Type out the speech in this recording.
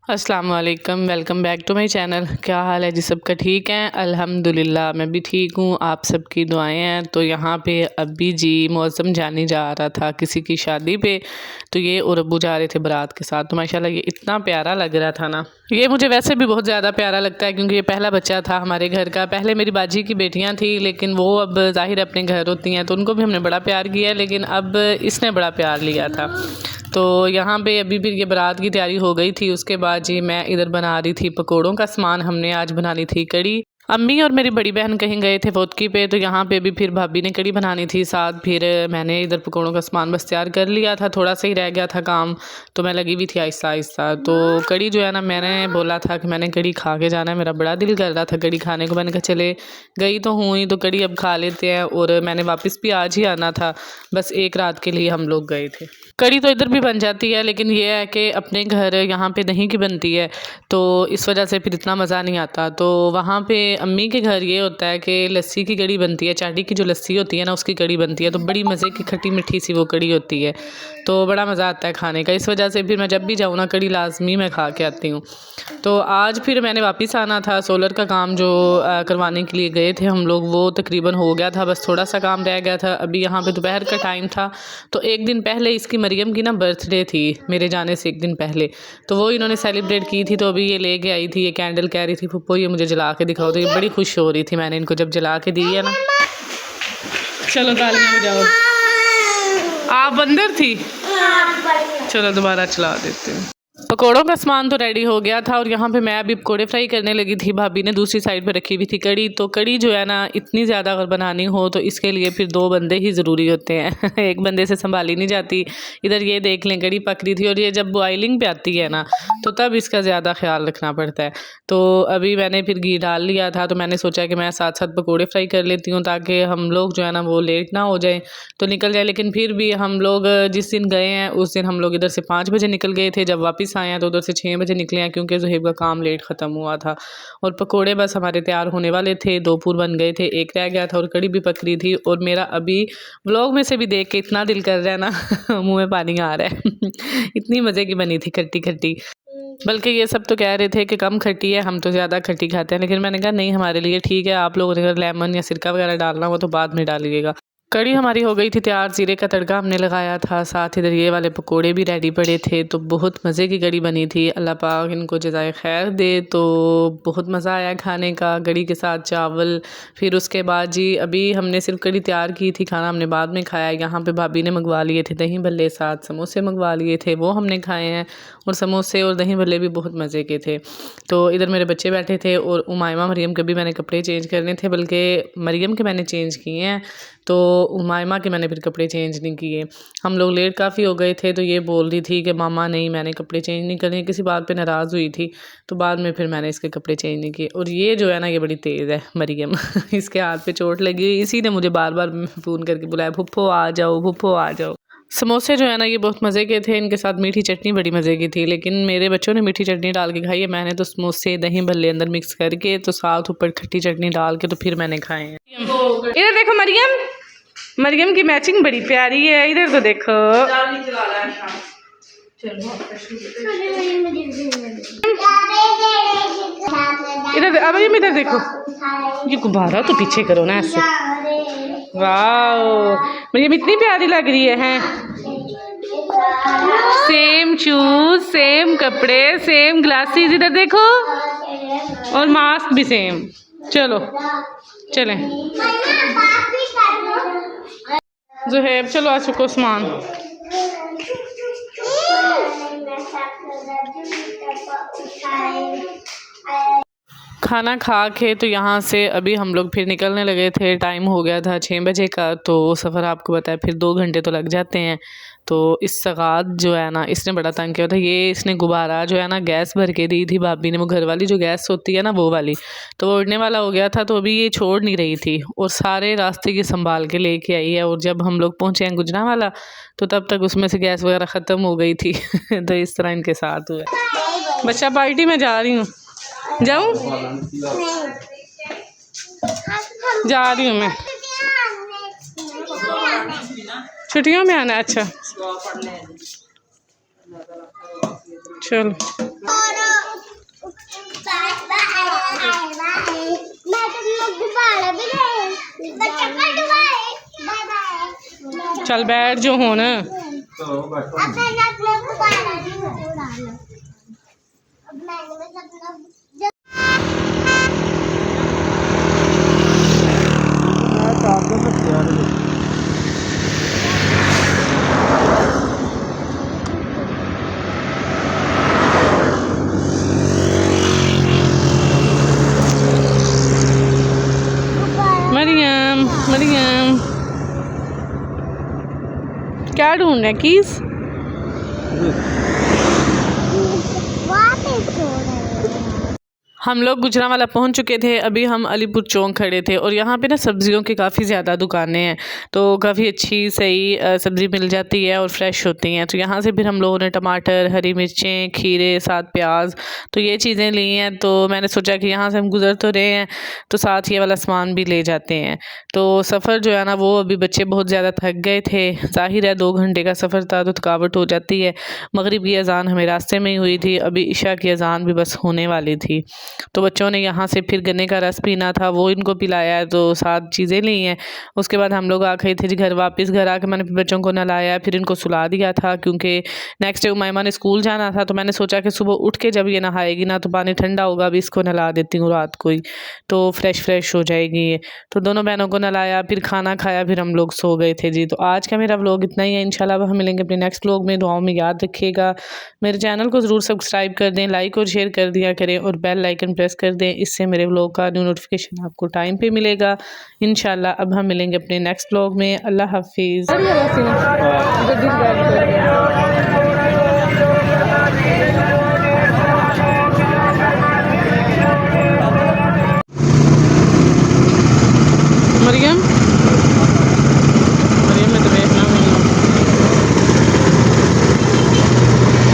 अस्सलाम वालेकुम, welcome back to my channel. क्या हाल है जी? सबका ठीक है? अल्हम्दुलिल्लाह मैं भी ठीक हूँ, आप सबकी दुआएं हैं। तो यहाँ पे अभी जी मौसम जाने जा रहा था किसी की शादी पे, तो ये और अब्बू जा रहे थे बारात के साथ। तो माशाल्लाह ये इतना प्यारा लग रहा था ना, ये मुझे वैसे भी बहुत ज़्यादा प्यारा लगता है क्योंकि ये पहला बच्चा था हमारे घर का। पहले मेरी बाजी की बेटियाँ थी लेकिन वो अब ज़ाहिर अपने घर होती हैं तो उनको भी हमने बड़ा प्यार किया, लेकिन अब इसने बड़ा प्यार लिया था। तो यहाँ पे अभी फिर ये बारात की तैयारी हो गई थी। उसके बाद जी मैं इधर बना रही थी पकोड़ों का सामान। हमने आज बनानी थी कड़ी। अम्मी और मेरी बड़ी बहन कहीं गए थे वोदकी पे, तो यहाँ पे भी फिर भाभी ने कड़ी बनानी थी साथ। फिर मैंने इधर पकोड़ों का सामान बस तैयार कर लिया था, थोड़ा सा ही रह गया था काम, तो मैं लगी हुई थी आहिस्ता आहिस्ता। तो कड़ी जो है ना, मैंने बोला था कि मैंने कड़ी खा के जाना है, मेरा बड़ा दिल कर रहा था कड़ी खाने को। मैंने कहा चले गई तो हूँ ही तो कड़ी अब खा लेते हैं। और मैंने वापस भी आज ही आना था, बस एक रात के लिए हम लोग गए थे। कड़ी तो इधर भी बन जाती है लेकिन ये है कि अपने घर यहाँ पे दही की बनती है, तो इस वजह से फिर इतना मज़ा नहीं आता। तो वहाँ पे अम्मी के घर ये होता है कि लस्सी की कड़ी बनती है, चाटी की जो लस्सी होती है ना उसकी कड़ी बनती है, तो बड़ी मज़े की खट्टी मीठी सी वो कड़ी होती है, तो बड़ा मज़ा आता है खाने का। इस वजह से फिर मैं जब भी जाऊँ ना कड़ी लाजमी मैं खा के आती हूँ। तो आज फिर मैंने वापस आना था। सोलर का काम जो करवाने के लिए गए थे हम लोग, वो तकरीबन हो गया था, बस थोड़ा सा काम रह गया था। अभी यहाँ पे दोपहर का टाइम था, तो एक दिन पहले इसकी मरियम की ना बर्थडे थी मेरे जाने से एक दिन पहले, तो वो इन्होंने सेलिब्रेट की थी। तो अभी ये लेके आई थी ये कैंडल, कह रही थी पप्पो ये मुझे जला के दिखाओ, तो ये बड़ी खुश हो रही थी। मैंने इनको जब जला के दी है ना, चलो तालियां बजाओ। आप अंदर थी, चलो दोबारा चला देते हैं। पकोड़ों का सामान तो रेडी हो गया था और यहाँ पे मैं अभी पकोड़े फ्राई करने लगी थी। भाभी ने दूसरी साइड पे रखी हुई थी कड़ी। तो कड़ी जो है ना, इतनी ज़्यादा अगर बनानी हो तो इसके लिए फिर 2 बंदे ही ज़रूरी होते हैं एक बंदे से संभाली नहीं जाती। इधर ये देख लें कड़ी पक रही थी, और ये जब बॉइलिंग पे आती है ना तो तब इसका ज़्यादा ख्याल रखना पड़ता है। तो अभी मैंने फिर घी डाल लिया था, तो मैंने सोचा कि मैं साथ साथ पकौड़े फ्राई कर लेती हूँ ताकि हम लोग जो है ना वो लेट ना हो जाए तो निकल जाए। लेकिन फिर भी हम लोग जिस दिन गए हैं उस दिन हम लोग इधर से 5 बजे निकल गए थे, जब वापस आए हैं तो उधर से 6 बजे निकले हैं क्योंकि ज़ुहैब का काम लेट ख़त्म हुआ था। और पकोड़े बस हमारे तैयार होने वाले थे, 2 पूर बन गए थे, एक रह गया था, और कड़ी भी पक रही थी। और मेरा अभी व्लॉग में से भी देख के इतना दिल कर रहा है ना मुँह में पानी आ रहा है इतनी मज़े की बनी थी खट्टी खट्टी। बल्कि ये सब तो कह रहे थे कि कम खट्टी है, हम तो ज़्यादा खट्टी खाते हैं, लेकिन मैंने कहा नहीं हमारे लिए ठीक है। आप लोगों ने अगर लेमन या सिरका वगैरह डालना हो तो बाद में डालिएगा। कड़ी हमारी हो गई थी तैयार, ज़ीरे का तड़का हमने लगाया था, साथ इधर ये वाले पकोड़े भी रेडी पड़े थे। तो बहुत मज़े की कड़ी बनी थी, अल्लाह पाक इनको जज़ाए खैर दे। तो बहुत मज़ा आया खाने का, कड़ी के साथ चावल। फिर उसके बाद जी अभी हमने सिर्फ कड़ी तैयार की थी, खाना हमने बाद में खाया। यहाँ पे भाभी ने मंगवा लिए थे दही भल्ले, साथ समोसे मंगवा लिए थे, वो हमने खाए हैं। और समोसे और दही भल्ले भी बहुत मज़े के थे। तो इधर मेरे बच्चे बैठे थे और उमायमा मरियम के भी मैंने कपड़े चेंज करने थे, बल्कि मरियम के मैंने चेंज किए हैं, तो उमायमा के मैंने फिर कपड़े चेंज नहीं किए। हम लोग लेट काफ़ी हो गए थे, तो ये बोल रही थी कि मामा नहीं मैंने कपड़े चेंज नहीं करने, किसी बात पे नाराज़ हुई थी। तो बाद में फिर मैंने इसके कपड़े चेंज नहीं किए। और ये जो है ना ये बड़ी तेज़ है मरियम इसके हाथ पे चोट लगी हुई, इसी ने मुझे बार बार फ़ोन करके बुलाया, फुप्पो आ जाओ, फुप्पो आ जाओ। समोसे जो है ना ये बहुत मज़े के थे, इनके साथ मीठी चटनी बड़ी मज़े की थी, लेकिन मेरे बच्चों ने मीठी चटनी डाल के खाई है। मैंने तो समोसे दही भल्ले अंदर मिक्स करके, तो साथ ऊपर खट्टी चटनी डाल के तो फिर मैंने खाए हैं। इधर देखो मरियम, मरियम की मैचिंग बड़ी प्यारी है, इधर तो देखो। इधर अब इधर देखो, ये गुब्बारा तो पीछे करो ना ऐसे। वाह मरियम इतनी प्यारी लग रही है। सेम शूज, सेम कपड़े, सेम ग्लासेस, इधर देखो, और मास्क भी सेम। चलो चलें ज़ुहैब, चलो आ चुको सामान। खाना खा के तो यहाँ से अभी हम लोग फिर निकलने लगे थे। टाइम हो गया था 6 बजे का, तो सफ़र आपको पता है फिर 2 घंटे तो लग जाते हैं। तो इस सगात जो है ना इसने बड़ा तंग किया था। ये इसने गुब्बारा जो है ना गैस भर के दी थी भाभी ने, वो घर वाली जो गैस होती है ना वो वाली, तो वो उड़ने वाला हो गया था। तो अभी ये छोड़ नहीं रही थी और सारे रास्ते की संभाल के लेके आई है। और जब हम लोग पहुँचे हैं गुजरांवाला तो तब तक उसमें से गैस वगैरह ख़त्म हो गई थी तो इस तरह इनके साथ हुआ। बच्चा पार्टी में जा रही हूँ, जाऊँ, जा रही हूँ मैं, छुट्टियों में आना। अच्छा चलो। चल बैठ जो हुन। मरियम मरियम क्या ढूंढ रहे कीस? हम लोग गुजरांवाला पहुंच चुके थे। अभी हम अलीपुर चौक खड़े थे और यहाँ पे ना सब्जियों की काफ़ी ज़्यादा दुकानें हैं, तो काफ़ी अच्छी सही सब्ज़ी मिल जाती है और फ्रेश होती हैं। तो यहाँ से फिर हम लोगों ने टमाटर, हरी मिर्चें, खीरे, साथ प्याज, तो ये चीज़ें ली हैं। तो मैंने सोचा कि यहाँ से हम गुज़र तो रहे हैं तो साथ ये वाला सामान भी ले जाते हैं। तो सफ़र जो है ना वो अभी बच्चे बहुत ज़्यादा थक गए थे। ज़ाहिर है 2 घंटे का सफ़र था तो थकावट हो जाती है। मगरिब की अज़ान हमें रास्ते में ही हुई थी, अभी इशा की अज़ान भी बस होने वाली थी। तो बच्चों ने यहाँ से फिर गन्ने का रस पीना था, वो इनको पिलाया है, तो 7 चीज़ें ली हैं। उसके बाद हम लोग आ गए थे जी घर वापस। घर आके मैंने बच्चों को नहलाया, फिर इनको सुला दिया था क्योंकि नेक्स्ट डे उमैमा ने स्कूल जाना था। तो मैंने सोचा कि सुबह उठ के जब ये नहाएगी ना तो पानी ठंडा होगा, अभी इसको नहला देती हूँ रात को ही, तो फ्रेश हो जाएगी ये। तो दोनों बहनों को नहलाया, फिर खाना खाया, फिर हम लोग सो गए थे जी। तो आज का मेरा व्लॉग इतना ही है। इंशाल्लाह हम मिलेंगे अपने नेक्स्ट व्लॉग में। दुआओं में याद रखिएगा। मेरे चैनल को ज़रूर सब्सक्राइब कर दें, लाइक और शेयर कर दिया करें और बेल आइकन प्रेस कर दें, इससे मेरे व्लॉग का न्यू नोटिफिकेशन आपको टाइम पे मिलेगा इंशाल्लाह। अब हम मिलेंगे अपने नेक्स्ट व्लॉग में। अल्लाह हाफिज़। मरियम